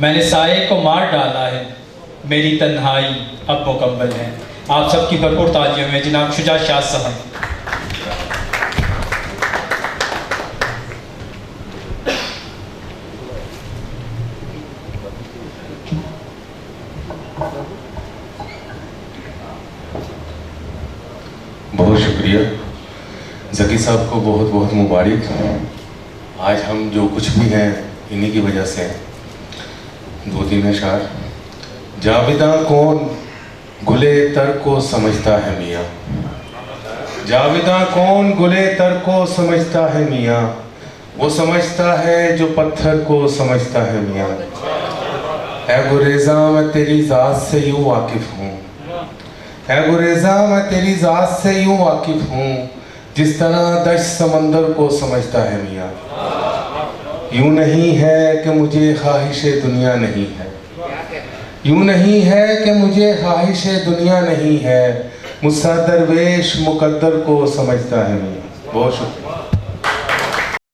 मैंने साये को मार डाला है, मेरी तन्हाई अब मुकम्मल है। आप सबकी भरपूर तालियों में जनाब शुजा शाह साहब। बहुत शुक्रिया ज़की साहब को, बहुत बहुत मुबारक। आज हम जो कुछ भी हैं इन्हीं की वजह से हैं। 2-3 अशार। जाविदा कौन गुले तर को समझता है मियाँ, जाविदा कौन गुले तर को समझता है मियाँ, वो समझता है जो पत्थर को समझता है मियाँ। ऐ गुरेज़ा मैं तेरी ज़ात से यूँ वाकिफ़ हूँ, ऐ गुरेज़ा मैं तेरी ज़ात से यूँ वाकिफ़ हूँ जिस तरह दश्त समंदर को समझता है मियाँ। यूँ नहीं है कि मुझे ख्वाहिश दुनिया नहीं है, यूँ नहीं है कि मुझे ख्वाहिश दुनिया नहीं है, मुझसा दरवेश मुकद्दर को समझता है मियाँ। बहुत शुक्रिया।